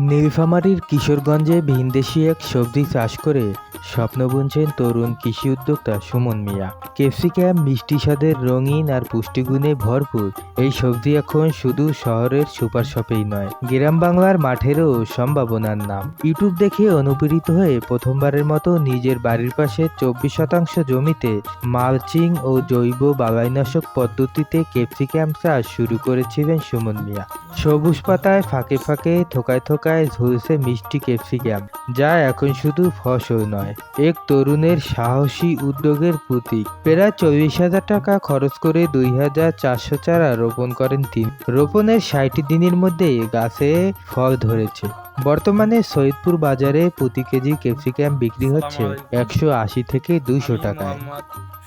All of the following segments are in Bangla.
নীলফামারীর কিশোরগঞ্জে ভিনদেশি এক সবজি চাষ করে স্বপ্ন বুনছেন তরুণ কৃষি উদ্যোক্তা সুমন মিয়া। ক্যাপসিকাম মিষ্টি স্বাদের, রঙিন আর পুষ্টিগুণে ভরপুর এই সবজি এখন শুধু শহরের সুপার শপেই নয়, গ্রাম বাংলার মাঠেরও সম্ভাবনার নাম। ইউটিউব দেখে অনুপ্রেরিত হয়ে প্রথমবারের মতো নিজের বাড়ির পাশে 24% জমিতে মালচিং ও জৈব বালাইনাশক পদ্ধতিতে ক্যাপসিকাম চাষ শুরু করেছিলেন সুমন মিয়া। সবুজ পাতায় ফাঁকে ফাঁকে থোকায় থোকায় ঝুলছে মিষ্টি ক্যাপসিকাম, যা এখন শুধু ফসল নয়, এক তরুণের সাহসী উদ্যোগের প্রতীক। প্রায় 40,000 টাকা খরচ করে 2,400 চারা রোপণ করেন তিনি। রোপণের 60 দিনের মধ্যে গাছে ফল ধরেছে। বর্তমানে সৈয়দপুর বাজারে প্রতি কেজি ক্যাপসিকাম বিক্রি হচ্ছে 180 থেকে 200 টাকায়।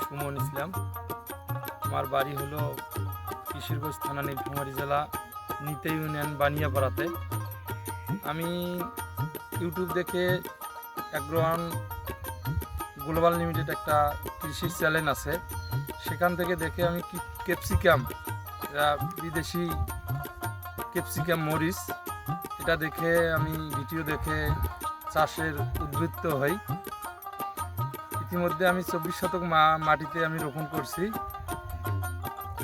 সুমন ইসলাম, আমার বাড়ি হলো কিশোরগঞ্জ থানা, নীলফামারী জেলা, নিতে ইউনিয়ন, বানিয়াপাড়াতে। আমি ইউটিউব দেখে অ্যাগ্রোয়ান গ্লোবাল লিমিটেড একটা কৃষি চ্যানেল আছে, সেখান থেকে দেখে আমি ক্যাপসিকাম, এটা বিদেশি ক্যাপসিকাম মরিচ, এটা দেখে আমি ভিডিও দেখে চাষের উদ্বুদ্ধ হই। ইতিমধ্যে আমি 24 শতক মাটিতে আমি রোপণ করছি,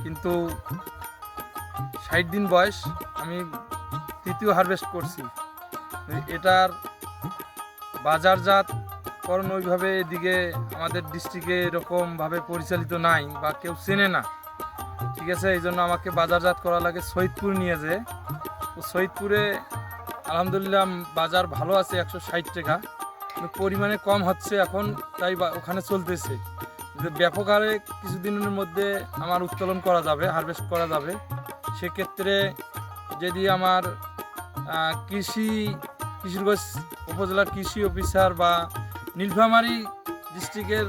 কিন্তু 60 দিন বয়স, আমি তৃতীয় হারভেস্ট করছি। এটার বাজারজাতকরণ ওইভাবে এদিকে আমাদের ডিস্ট্রিক্টে এরকমভাবে পরিচালিত নাই বা কেউ চেনে না, ঠিক আছে। এই জন্য আমাকে বাজারজাত করা লাগে সৈয়দপুর নিয়ে যেয়ে। তো সৈয়দপুরে আলহামদুলিল্লাহ বাজার ভালো আছে, 160 টাকা, কিন্তু পরিমাণে কম হচ্ছে এখন, তাই ওখানে চলতেছে। ব্যাপক হারে কিছুদিনের মধ্যে আমার উত্তোলন করা যাবে, হারভেস্ট করা যাবে। সেক্ষেত্রে যদি আমার কিশোরগঞ্জ উপজেলার কৃষি অফিসার বা নীলফামারী ডিস্ট্রিক্টের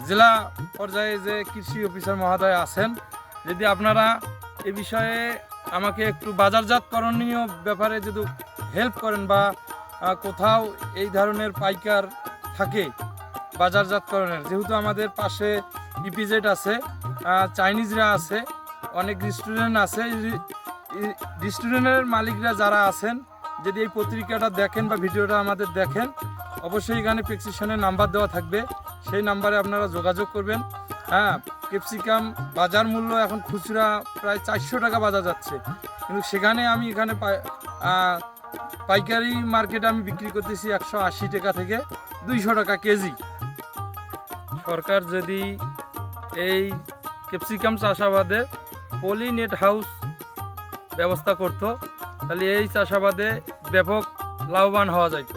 জেলা পর্যায়ে যে কৃষি অফিসার মহোদয় আছেন, যদি আপনারা এ বিষয়ে আমাকে একটু বাজারজাতকরণীয় ব্যাপারে যদি হেল্প করেন বা কোথাও এই ধরনের পাইকার থাকে বাজারজাতকরণের, যেহেতু আমাদের পাশে ইপিজেড আছে, চাইনিজরা আছে, অনেক রেস্টুরেন্ট আছে, রেস্টুরেন্টের মালিকরা যারা আছেন, যদি এই পত্রিকাটা দেখেন বা ভিডিওটা আমাদের দেখেন, অবশ্যই এখানে প্রেসক্রিপশনের নাম্বার দেওয়া থাকবে, সেই নাম্বারে আপনারা যোগাযোগ করবেন। হ্যাঁ, ক্যাপসিকাম বাজার মূল্য এখন খুচরা প্রায় 400 টাকা বাজার যাচ্ছে, কিন্তু সেখানে আমি এখানে পাইকারি মার্কেটে আমি বিক্রি করতেছি 180 টাকা থেকে 200 টাকা কেজি। সরকার যদি এই ক্যাপসিকাম চাষাবাদে পলি নেট হাউস ব্যবস্থা করতো, তাহলে এই চাষাবাদে ব্যাপক লাভবান হওয়া যেত।